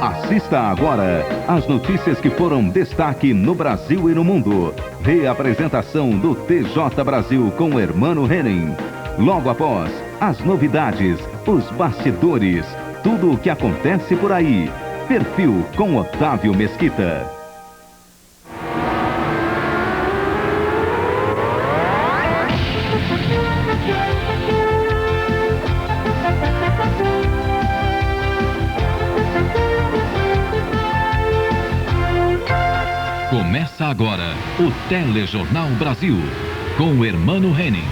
Assista agora as notícias que foram destaque no Brasil e no mundo. Reapresentação do TJ Brasil com Hermano Henning. Logo após, as novidades, os bastidores, tudo o que acontece por aí. Perfil com Otávio Mesquita. Começa agora o Telejornal Brasil, com Hermano Henning.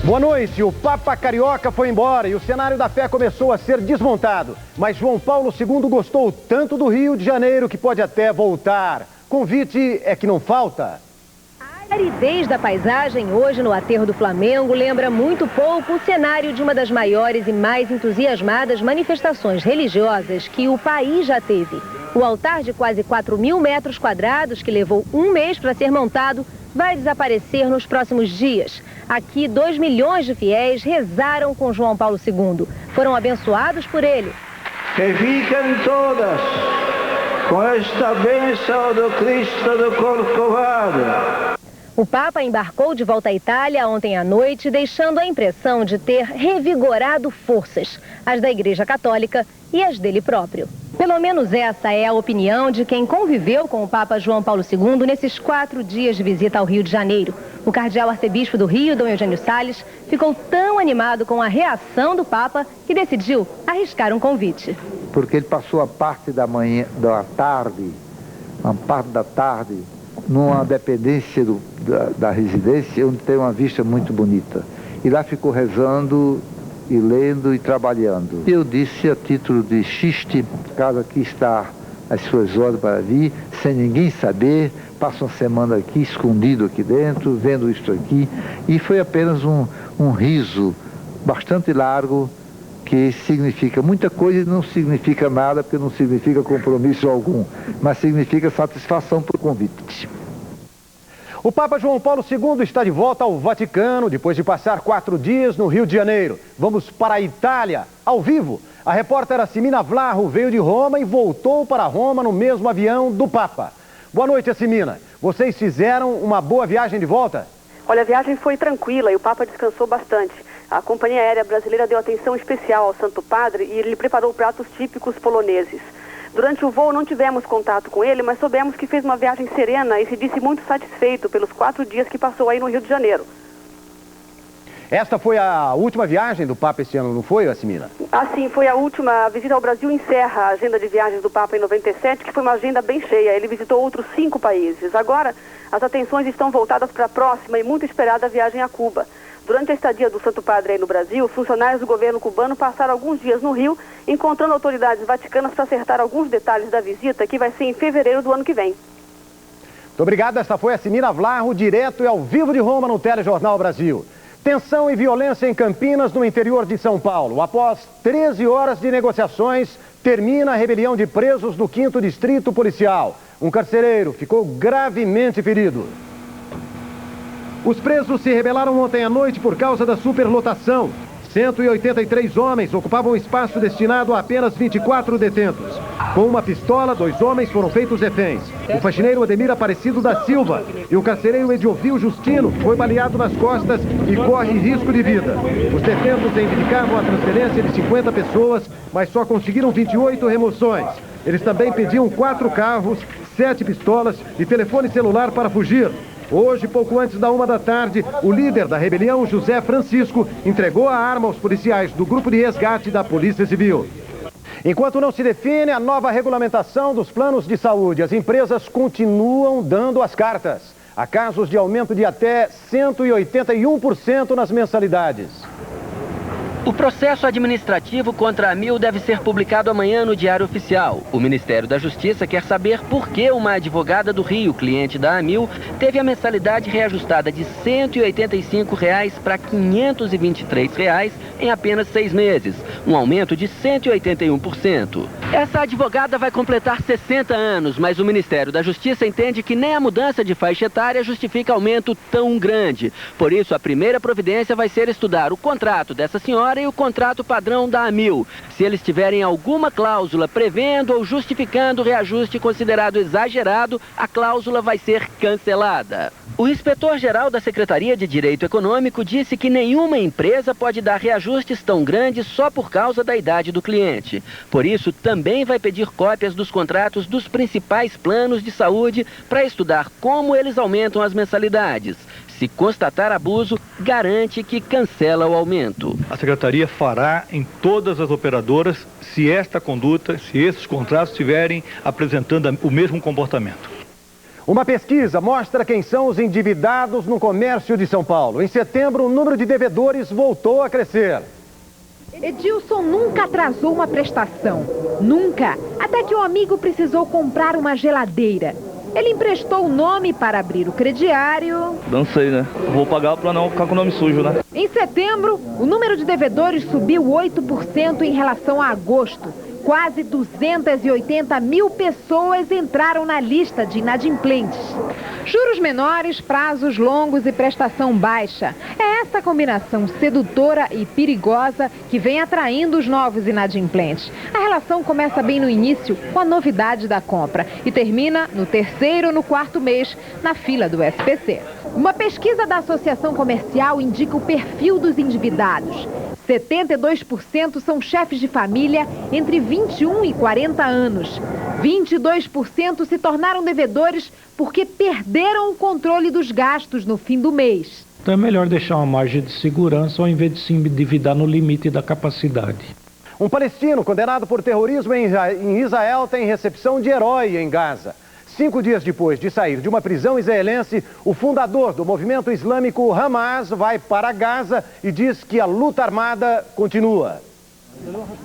Boa noite. O Papa Carioca foi embora e o cenário da fé começou a ser desmontado. Mas João Paulo II gostou tanto do Rio de Janeiro que pode até voltar. Convite é que não falta. A aridez da paisagem hoje no aterro do Flamengo lembra muito pouco o cenário de uma das maiores e mais entusiasmadas manifestações religiosas que o país já teve. O altar de quase 4.000 metros quadrados, que levou um mês para ser montado, vai desaparecer nos próximos dias. Aqui, 2 milhões de fiéis rezaram com João Paulo II. Foram abençoados por ele. Que fiquem todas com esta bênção do Cristo do Corcovado. O Papa embarcou de volta à Itália ontem à noite, deixando a impressão de ter revigorado forças, as da Igreja Católica e as dele próprio. Pelo menos essa é a opinião de quem conviveu com o Papa João Paulo II nesses 4 dias de visita ao Rio de Janeiro. O cardeal arcebispo do Rio, Dom Eugênio Salles, ficou tão animado com a reação do Papa que decidiu arriscar um convite. Porque ele passou a parte da tarde, numa dependência da residência, onde tem uma vista muito bonita. E lá ficou rezando e lendo e trabalhando. Eu disse a título de xiste, caso aqui está as suas ordens para vir, sem ninguém saber, passa uma semana aqui, escondido aqui dentro, vendo isto aqui, e foi apenas um riso bastante largo, que significa muita coisa e não significa nada, porque não significa compromisso algum, mas significa satisfação por convite. O Papa João Paulo II está de volta ao Vaticano, depois de passar 4 dias no Rio de Janeiro. Vamos para a Itália, ao vivo. A repórter Assimina Vlaro veio de Roma e voltou para Roma no mesmo avião do Papa. Boa noite, Assimina. Vocês fizeram uma boa viagem de volta? Olha, a viagem foi tranquila e o Papa descansou bastante. A Companhia Aérea Brasileira deu atenção especial ao Santo Padre e ele preparou pratos típicos poloneses. Durante o voo não tivemos contato com ele, mas soubemos que fez uma viagem serena e se disse muito satisfeito pelos 4 dias que passou aí no Rio de Janeiro. Esta foi a última viagem do Papa esse ano, não foi, Assimina? Ah, sim, foi a última. A visita ao Brasil encerra a agenda de viagens do Papa em 97, que foi uma agenda bem cheia. Ele visitou outros 5 países. Agora, as atenções estão voltadas para a próxima e muito esperada viagem a Cuba. Durante a estadia do Santo Padre aí no Brasil, funcionários do governo cubano passaram alguns dias no Rio, encontrando autoridades vaticanas para acertar alguns detalhes da visita, que vai ser em fevereiro do ano que vem. Muito obrigado. Esta foi a Assimina Vlaro, direto e ao vivo de Roma no Telejornal Brasil. Tensão e violência em Campinas, no interior de São Paulo. Após 13 horas de negociações, termina a rebelião de presos do 5º Distrito Policial. Um carcereiro ficou gravemente ferido. Os presos se rebelaram ontem à noite por causa da superlotação. 183 homens ocupavam um espaço destinado a apenas 24 detentos. Com uma pistola, 2 homens foram feitos reféns. O faxineiro Ademir Aparecido da Silva e o carcereiro Ediovil Justino foi baleado nas costas e corre risco de vida. Os detentos reivindicavam a transferência de 50 pessoas, mas só conseguiram 28 remoções. Eles também pediam 4 carros, 7 pistolas e telefone celular para fugir. Hoje, pouco antes da 1 da tarde, o líder da rebelião, José Francisco, entregou a arma aos policiais do grupo de resgate da Polícia Civil. Enquanto não se define a nova regulamentação dos planos de saúde, as empresas continuam dando as cartas. Há casos de aumento de até 181% nas mensalidades. O processo administrativo contra a Amil deve ser publicado amanhã no Diário Oficial. O Ministério da Justiça quer saber por que uma advogada do Rio, cliente da Amil, teve a mensalidade reajustada de R$ 185 para R$ 523 em apenas 6 meses, um aumento de 181%. Essa advogada vai completar 60 anos, mas o Ministério da Justiça entende que nem a mudança de faixa etária justifica aumento tão grande. Por isso, a primeira providência vai ser estudar o contrato dessa senhora e o contrato padrão da AMIL. Se eles tiverem alguma cláusula prevendo ou justificando o reajuste considerado exagerado, a cláusula vai ser cancelada. O inspetor-geral da Secretaria de Direito Econômico disse que nenhuma empresa pode dar reajustes tão grandes só por causa da idade do cliente. Por isso, também vai pedir cópias dos contratos dos principais planos de saúde para estudar como eles aumentam as mensalidades. Se constatar abuso, garante que cancela o aumento. A Secretaria fará em todas as operadoras se esta conduta, se esses contratos estiverem apresentando o mesmo comportamento. Uma pesquisa mostra quem são os endividados no comércio de São Paulo. Em setembro, o número de devedores voltou a crescer. Edilson nunca atrasou uma prestação. Nunca. Até que um amigo precisou comprar uma geladeira. Ele emprestou o nome para abrir o crediário. Não sei, né? Vou pagar para não ficar com o nome sujo, né? Em setembro, o número de devedores subiu 8% em relação a agosto. Quase 280 mil pessoas entraram na lista de inadimplentes. Juros menores, prazos longos e prestação baixa. É essa combinação sedutora e perigosa que vem atraindo os novos inadimplentes. A relação começa bem no início, com a novidade da compra, e termina no terceiro ou no quarto mês, na fila do SPC. Uma pesquisa da Associação Comercial indica o perfil dos endividados. 72% são chefes de família entre 21 e 40 anos. 22% se tornaram devedores porque perderam o controle dos gastos no fim do mês. Então é melhor deixar uma margem de segurança ao invés de se endividar no limite da capacidade. Um palestino condenado por terrorismo em Israel tem recepção de herói em Gaza. 5 dias depois de sair de uma prisão israelense, o fundador do movimento islâmico Hamas vai para Gaza e diz que a luta armada continua.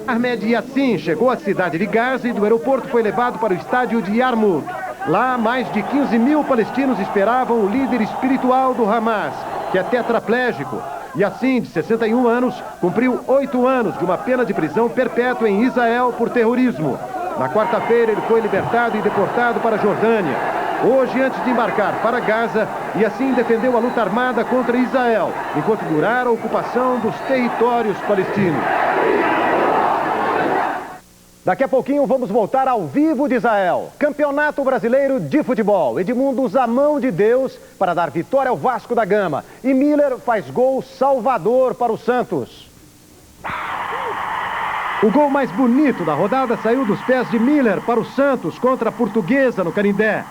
Ahmed Yassin chegou à cidade de Gaza e do aeroporto foi levado para o estádio de Yarmouk. Lá, mais de 15 mil palestinos esperavam o líder espiritual do Hamas, que é tetraplégico. Yassin, de 61 anos, cumpriu 8 anos de uma pena de prisão perpétua em Israel por terrorismo. Na quarta-feira, ele foi libertado e deportado para a Jordânia. Hoje, antes de embarcar para Gaza, Yassin defendeu a luta armada contra Israel, enquanto durar a ocupação dos territórios palestinos. Daqui a pouquinho vamos voltar ao vivo de Israel. Campeonato Brasileiro de Futebol. Edmundo usa a mão de Deus para dar vitória ao Vasco da Gama. E Miller faz gol salvador para o Santos. O gol mais bonito da rodada saiu dos pés de Miller para o Santos contra a Portuguesa no Canindé.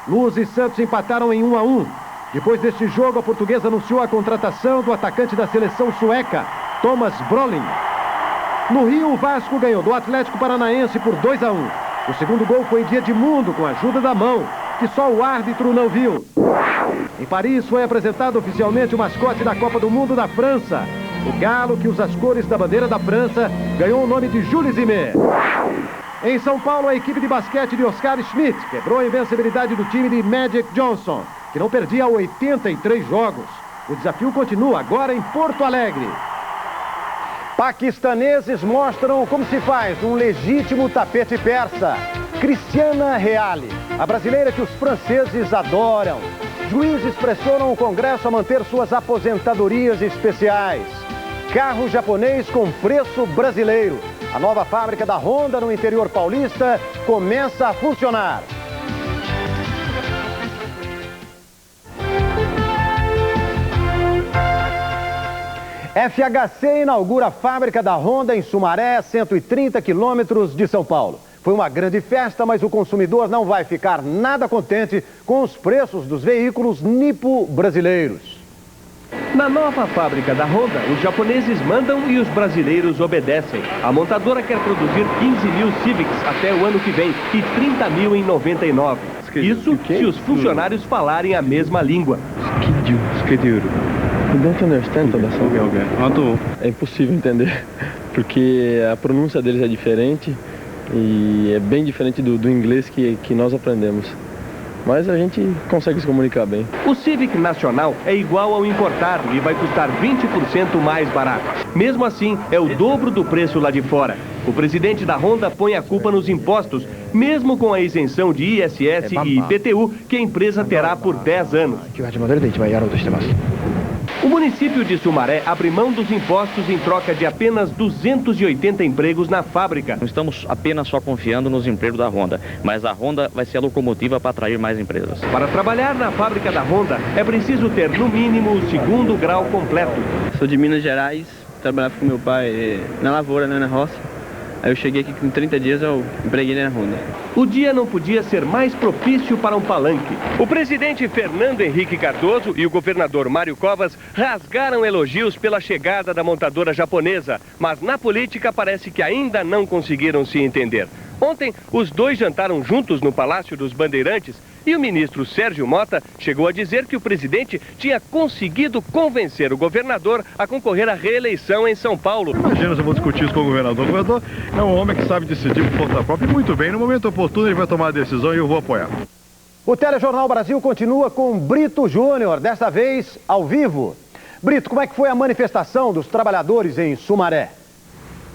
Luz e Santos empataram em 1-1. Depois deste jogo, a Portuguesa anunciou a contratação do atacante da seleção sueca, Thomas Brolin. No Rio, o Vasco ganhou do Atlético Paranaense por 2-1. O segundo gol foi de Edmundo com a ajuda da mão, que só o árbitro não viu. Em Paris foi apresentado oficialmente o mascote da Copa do Mundo da França. O galo, que usa as cores da bandeira da França, ganhou o nome de Jules Rimet. Em São Paulo, a equipe de basquete de Oscar Schmidt quebrou a invencibilidade do time de Magic Johnson, que não perdia 83 jogos. O desafio continua agora em Porto Alegre. Paquistaneses mostram como se faz um legítimo tapete persa. Cristiana Reale, a brasileira que os franceses adoram. Juízes pressionam o Congresso a manter suas aposentadorias especiais. Carro japonês com preço brasileiro. A nova fábrica da Honda no interior paulista começa a funcionar. FHC inaugura a fábrica da Honda em Sumaré, 130 quilômetros de São Paulo. Foi uma grande festa, mas o consumidor não vai ficar nada contente com os preços dos veículos nipo brasileiros. Na nova fábrica da Honda, os japoneses mandam e os brasileiros obedecem. A montadora quer produzir 15 mil Civics até o ano que vem e 30 mil em 99. Isso se os funcionários falarem a mesma língua. É impossível entender, porque a pronúncia deles é diferente e é bem diferente do inglês que nós aprendemos. mas a gente consegue se comunicar bem. O Civic nacional é igual ao importado e vai custar 20% mais barato. Mesmo assim, é o dobro do preço lá de fora. O presidente da Honda põe a culpa nos impostos, mesmo com a isenção de ISS e IPTU que a empresa terá por 10 anos. O município de Sumaré abre mão dos impostos em troca de apenas 280 empregos na fábrica. Não estamos apenas só confiando nos empregos da Honda, mas a Honda vai ser a locomotiva para atrair mais empresas. Para trabalhar na fábrica da Honda, é preciso ter, no mínimo, o 2º grau completo. Sou de Minas Gerais, trabalhava com meu pai na lavoura, na roça. Aí eu cheguei aqui com 30 dias, eu empreguei na Honda. O dia não podia ser mais propício para um palanque. O presidente Fernando Henrique Cardoso e o governador Mário Covas rasgaram elogios pela chegada da montadora japonesa, mas na política parece que ainda não conseguiram se entender. Ontem, os dois jantaram juntos no Palácio dos Bandeirantes e o ministro Sérgio Mota chegou a dizer que o presidente tinha conseguido convencer o governador a concorrer à reeleição em São Paulo. Imagina se eu vou discutir isso com o governador. O governador é um homem que sabe decidir por conta própria e muito bem. No momento oportuno ele vai tomar a decisão e eu vou apoiar. O Telejornal Brasil continua com Brito Júnior, desta vez ao vivo. Brito, como é que foi a manifestação dos trabalhadores em Sumaré?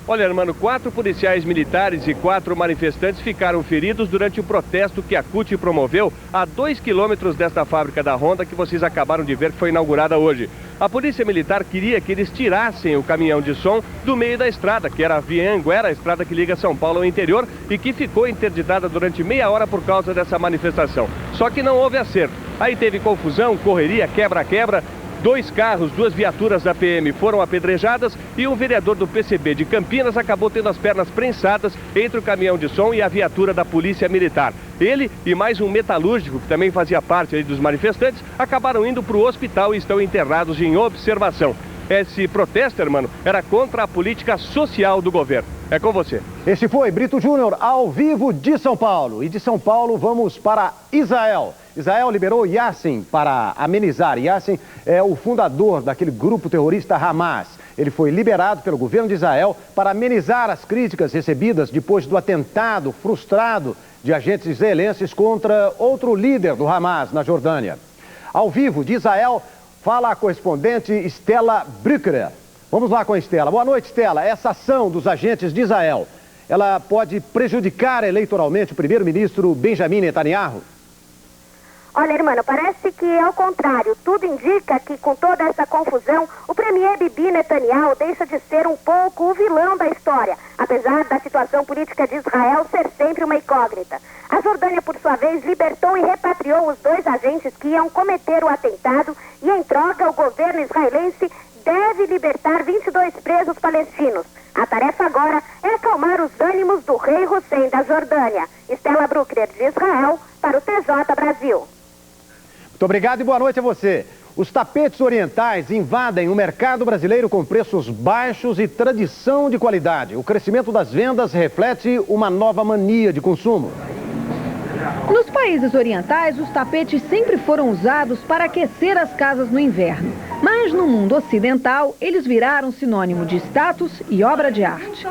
Olha, Hermano, 4 policiais militares e 4 manifestantes ficaram feridos durante o protesto que a CUT promoveu a 2 quilômetros desta fábrica da Honda que vocês acabaram de ver que foi inaugurada hoje. A polícia militar queria que eles tirassem o caminhão de som do meio da estrada, que era a Via Anguera, a estrada que liga São Paulo ao interior e que ficou interditada durante meia hora por causa dessa manifestação. Só que não houve acerto. Aí teve confusão, correria, quebra-quebra. 2 carros, 2 viaturas da PM foram apedrejadas e um vereador do PCB de Campinas acabou tendo as pernas prensadas entre o caminhão de som e a viatura da Polícia Militar. Ele e mais um metalúrgico, que também fazia parte aí dos manifestantes, acabaram indo para o hospital e estão internados em observação. Esse protesto, hermano, era contra a política social do governo. É com você. Este foi Brito Júnior, ao vivo de São Paulo. E de São Paulo vamos para Israel. Israel liberou Yassin para amenizar. Yassin é o fundador daquele grupo terrorista Hamas. Ele foi liberado pelo governo de Israel para amenizar as críticas recebidas depois do atentado frustrado de agentes israelenses contra outro líder do Hamas na Jordânia. Ao vivo de Israel, fala a correspondente Stella Brückner. Vamos lá com a Stella. Boa noite, Stella. Essa ação dos agentes de Israel, ela pode prejudicar eleitoralmente o primeiro-ministro Benjamin Netanyahu? Olha, irmã, parece que é o contrário. Tudo indica que com toda essa confusão, o premier Bibi Netanyahu deixa de ser um pouco o vilão da história, apesar da situação política de Israel ser sempre uma incógnita. A Jordânia, por sua vez, libertou e repatriou os 2 agentes que iam cometer o atentado e, em troca, o governo israelense deve libertar 22 presos palestinos. A tarefa agora é acalmar os ânimos do rei Hussein da Jordânia. Stella Brückner, de Israel, para o TJ Brasil. Muito obrigado e boa noite a você. Os tapetes orientais invadem o mercado brasileiro com preços baixos e tradição de qualidade. O crescimento das vendas reflete uma nova mania de consumo. Nos países orientais, os tapetes sempre foram usados para aquecer as casas no inverno. Mas no mundo ocidental, eles viraram sinônimo de status e obra de arte.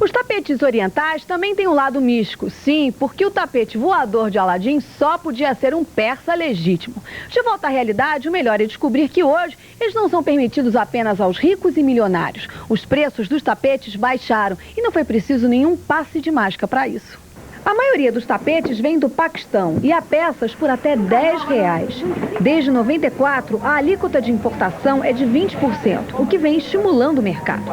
Os tapetes orientais também têm um lado místico, sim, porque o tapete voador de Aladim só podia ser um persa legítimo. De volta à realidade, o melhor é descobrir que hoje eles não são permitidos apenas aos ricos e milionários. Os preços dos tapetes baixaram e não foi preciso nenhum passe de mágica para isso. A maioria dos tapetes vem do Paquistão e há peças por até R$10. Desde 94, a alíquota de importação é de 20%, o que vem estimulando o mercado.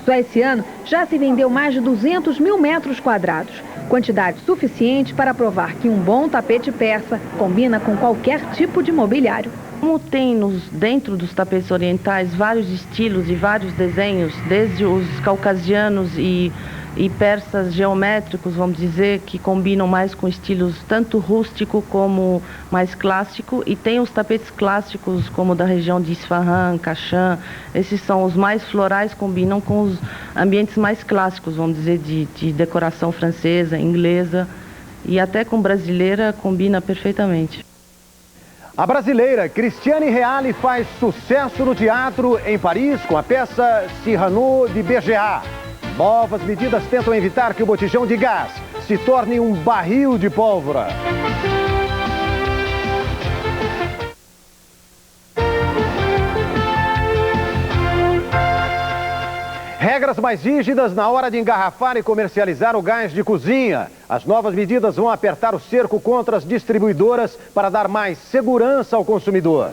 Só esse ano já se vendeu mais de 200 mil metros quadrados, quantidade suficiente para provar que um bom tapete persa combina com qualquer tipo de mobiliário. Como tem dentro dos tapetes orientais vários estilos e vários desenhos, desde os caucasianos e persas geométricos, vamos dizer, que combinam mais com estilos tanto rústico como mais clássico, e tem os tapetes clássicos como da região de Isfahan, Kashan. Esses são os mais florais, combinam com os ambientes mais clássicos, vamos dizer, de decoração francesa, inglesa e até com brasileira combina perfeitamente. A brasileira Cristiane Reale faz sucesso no teatro em Paris com a peça Cyrano de Bergerac. Novas medidas tentam evitar que o botijão de gás se torne um barril de pólvora. Regras mais rígidas na hora de engarrafar e comercializar o gás de cozinha. As novas medidas vão apertar o cerco contra as distribuidoras para dar mais segurança ao consumidor.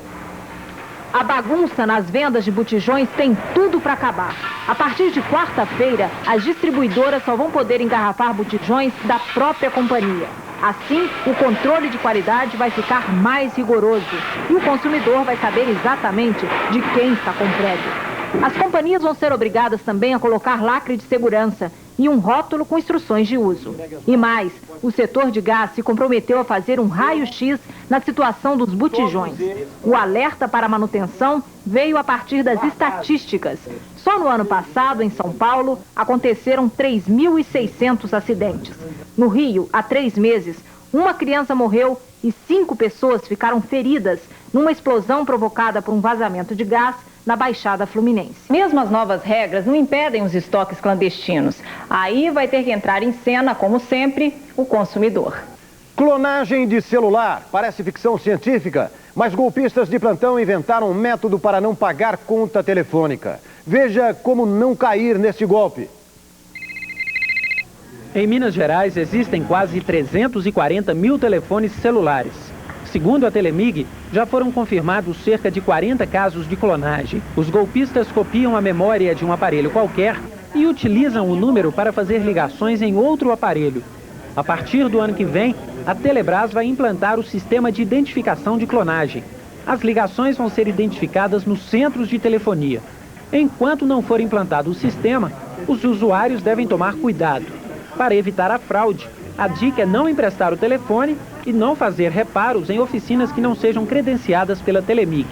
A bagunça nas vendas de botijões tem tudo para acabar. A partir de quarta-feira, as distribuidoras só vão poder engarrafar botijões da própria companhia. Assim, o controle de qualidade vai ficar mais rigoroso e o consumidor vai saber exatamente de quem está comprando. As companhias vão ser obrigadas também a colocar lacre de segurança e um rótulo com instruções de uso. E mais, o setor de gás se comprometeu a fazer um raio-x na situação dos botijões. O alerta para a manutenção veio a partir das estatísticas. Só no ano passado, em São Paulo, aconteceram 3.600 acidentes. No Rio, há 3 meses, uma criança morreu e 5 pessoas ficaram feridas numa explosão provocada por um vazamento de gás na Baixada Fluminense. Mesmo as novas regras não impedem os estoques clandestinos. Aí vai ter que entrar em cena, como sempre, o consumidor. Clonagem de celular. Parece ficção científica, mas golpistas de plantão inventaram um método para não pagar conta telefônica. Veja como não cair neste golpe. Em Minas Gerais, existem quase 340 mil telefones celulares. Segundo a Telemig, já foram confirmados cerca de 40 casos de clonagem. Os golpistas copiam a memória de um aparelho qualquer e utilizam o número para fazer ligações em outro aparelho. A partir do ano que vem, a Telebrás vai implantar o sistema de identificação de clonagem. As ligações vão ser identificadas nos centros de telefonia. Enquanto não for implantado o sistema, os usuários devem tomar cuidado. Para evitar a fraude, a dica é não emprestar o telefone e não fazer reparos em oficinas que não sejam credenciadas pela Telemig.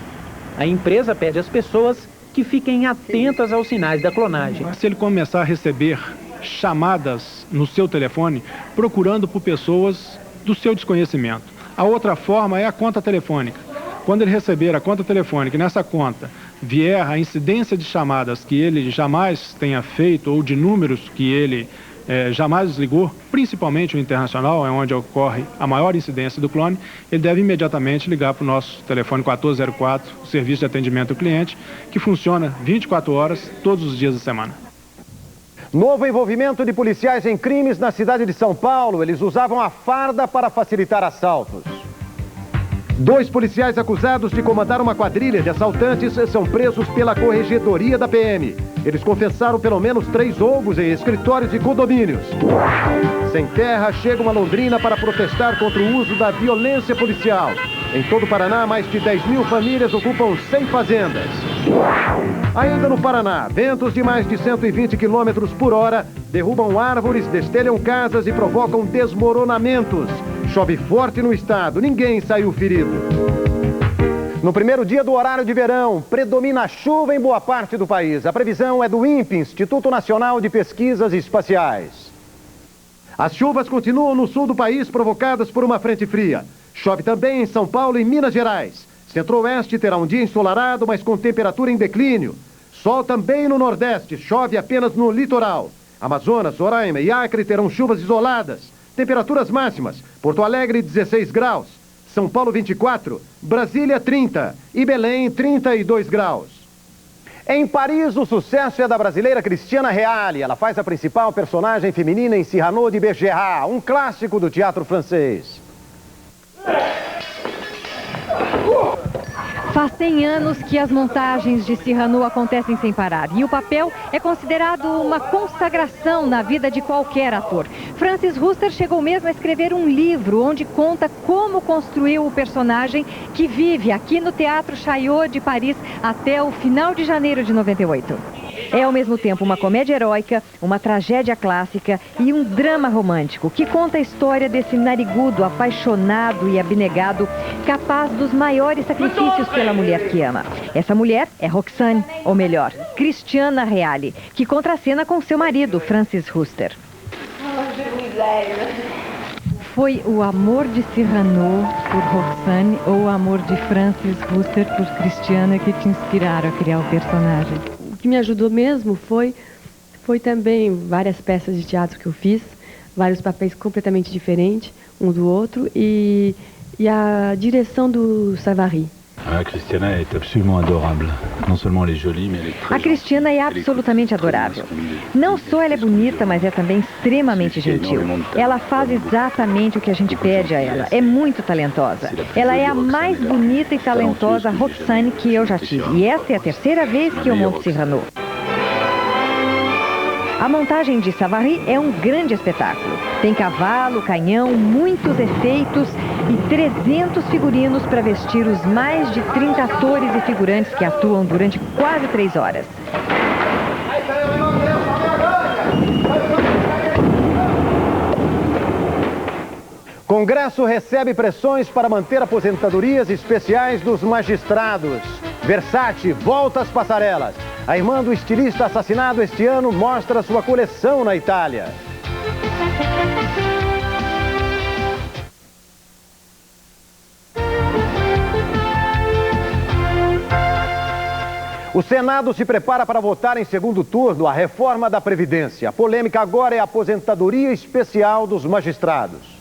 A empresa pede às pessoas que fiquem atentas aos sinais da clonagem. Se ele começar a receber chamadas no seu telefone, procurando por pessoas do seu desconhecimento. A outra forma é a conta telefônica. Quando ele receber a conta telefônica e nessa conta vier a incidência de chamadas que ele jamais tenha feito ou de números que ele jamais desligou, principalmente o internacional, é onde ocorre a maior incidência do clone, ele deve imediatamente ligar para o nosso telefone 1404, o serviço de atendimento ao cliente, que funciona 24 horas, todos os dias da semana. Novo envolvimento de policiais em crimes na cidade de São Paulo. Eles usavam a farda para facilitar assaltos. 2 policiais acusados de comandar uma quadrilha de assaltantes são presos pela Corregedoria da PM. Eles confessaram pelo menos 3 roubos em escritórios e condomínios. Sem terra, chegam a Londrina para protestar contra o uso da violência policial. Em todo o Paraná, mais de 10 mil famílias ocupam 100 fazendas. Ainda no Paraná, ventos de mais de 120 km por hora derrubam árvores, destelham casas e provocam desmoronamentos. Chove forte no estado, ninguém saiu ferido. No primeiro dia do horário de verão, predomina a chuva em boa parte do país. A previsão é do INPE, Instituto Nacional de Pesquisas Espaciais. As chuvas continuam no sul do país, provocadas por uma frente fria. Chove também em São Paulo e Minas Gerais. Centro-Oeste terá um dia ensolarado, mas com temperatura em declínio. Sol também no Nordeste, chove apenas no litoral. Amazonas, Roraima e Acre terão chuvas isoladas. Temperaturas máximas: Porto Alegre 16 graus, São Paulo 24, Brasília 30 e Belém 32 graus. Em Paris, o sucesso é da brasileira Cristiana Reale. Ela faz a principal personagem feminina em Cyrano de Bergerac, um clássico do teatro francês. Faz 100 anos que as montagens de Cyrano acontecem sem parar. E o papel é considerado uma consagração na vida de qualquer ator. Francis Huster chegou mesmo a escrever um livro onde conta como construiu o personagem que vive aqui no Teatro Chaillot de Paris até o final de janeiro de 98. É ao mesmo tempo uma comédia heróica, uma tragédia clássica e um drama romântico que conta a história desse narigudo, apaixonado e abnegado, capaz dos maiores sacrifícios pela mulher que ama. Essa mulher é Roxane, ou melhor, Cristiana Reale, que contracena com seu marido, Francis Huster. Foi o amor de Cyrano por Roxane ou o amor de Francis Huster por Cristiana que te inspiraram a criar o personagem? O que me ajudou mesmo foi também várias peças de teatro que eu fiz, vários papéis completamente diferentes um do outro e a direção do Savary. A Cristina é absolument adorável. Não seulement ela é jolie, mas ela é très... A Cristina é absolutamente adorável. Não só ela é bonita, mas é também extremamente gentil. Ela faz exatamente o que a gente pede a ela. É muito talentosa. Ela é a mais bonita e talentosa Roxane que eu já tive. E essa é a terceira vez que eu monto Cyrano. A montagem de Savary é um grande espetáculo. Tem cavalo, canhão, muitos efeitos e 300 figurinos para vestir os mais de 30 atores e figurantes que atuam durante quase 3 horas. Congresso recebe pressões para manter aposentadorias especiais dos magistrados. Versace volta às passarelas. A irmã do estilista assassinado este ano mostra sua coleção na Itália. O Senado se prepara para votar em segundo turno a reforma da Previdência. A polêmica agora é a aposentadoria especial dos magistrados.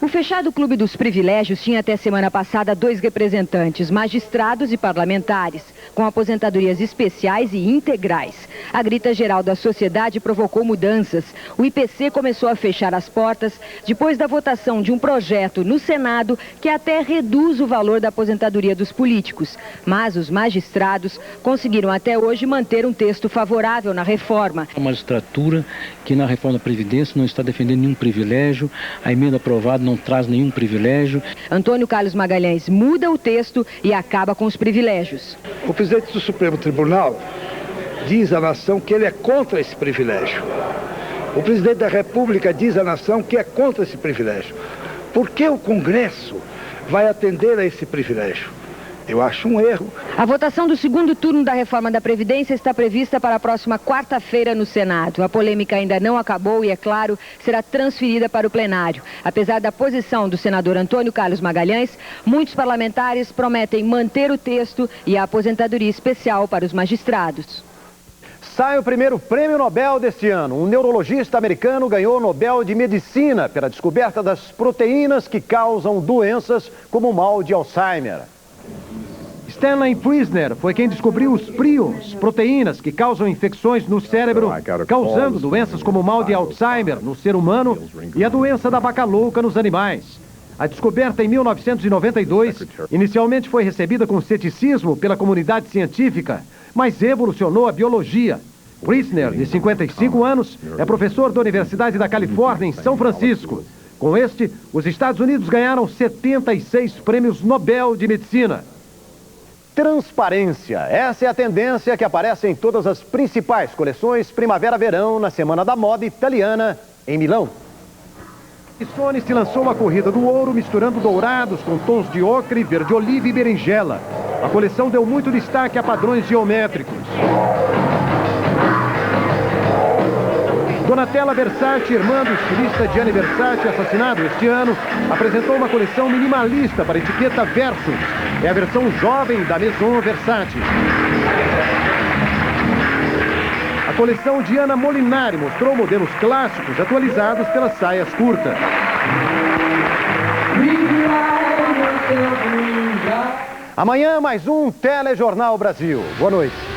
O fechado Clube dos Privilégios tinha até semana passada 2 representantes, magistrados e parlamentares, com aposentadorias especiais e integrais. A grita geral da sociedade provocou mudanças. O IPC começou a fechar as portas depois da votação de um projeto no Senado que até reduz o valor da aposentadoria dos políticos. Mas os magistrados conseguiram até hoje manter um texto favorável na reforma. A magistratura que na reforma da Previdência não está defendendo nenhum privilégio, a emenda aprovada não traz nenhum privilégio. Antônio Carlos Magalhães muda o texto e acaba com os privilégios. O presidente do Supremo Tribunal diz à nação que ele é contra esse privilégio. O presidente da República diz à nação que é contra esse privilégio. Por que o Congresso vai atender a esse privilégio? Eu acho um erro. A votação do segundo turno da reforma da Previdência está prevista para a próxima quarta-feira no Senado. A polêmica ainda não acabou e, é claro, será transferida para o plenário. Apesar da posição do senador Antônio Carlos Magalhães, muitos parlamentares prometem manter o texto e a aposentadoria especial para os magistrados. Sai o primeiro prêmio Nobel deste ano. Um neurologista americano ganhou o Nobel de Medicina pela descoberta das proteínas que causam doenças como o mal de Alzheimer. Stanley Prisner foi quem descobriu os prions, proteínas que causam infecções no cérebro, causando doenças como o mal de Alzheimer no ser humano e a doença da vaca louca nos animais. A descoberta em 1992 inicialmente foi recebida com ceticismo pela comunidade científica, mas evolucionou a biologia. Prisner, de 55 anos, é professor da Universidade da Califórnia, em São Francisco. Com este, os Estados Unidos ganharam 76 prêmios Nobel de Medicina. Transparência. Essa é a tendência que aparece em todas as principais coleções primavera-verão na Semana da Moda Italiana, em Milão. Sony se lançou uma corrida do ouro misturando dourados com tons de ocre, verde oliva e berinjela. A coleção deu muito destaque a padrões geométricos. Donatella Versace, irmã do estilista Gianni Versace, assassinado este ano, apresentou uma coleção minimalista para a etiqueta Versus. É a versão jovem da Maison Versace. A coleção Diana Molinari mostrou modelos clássicos atualizados pelas saias curtas. Amanhã mais um Telejornal Brasil. Boa noite.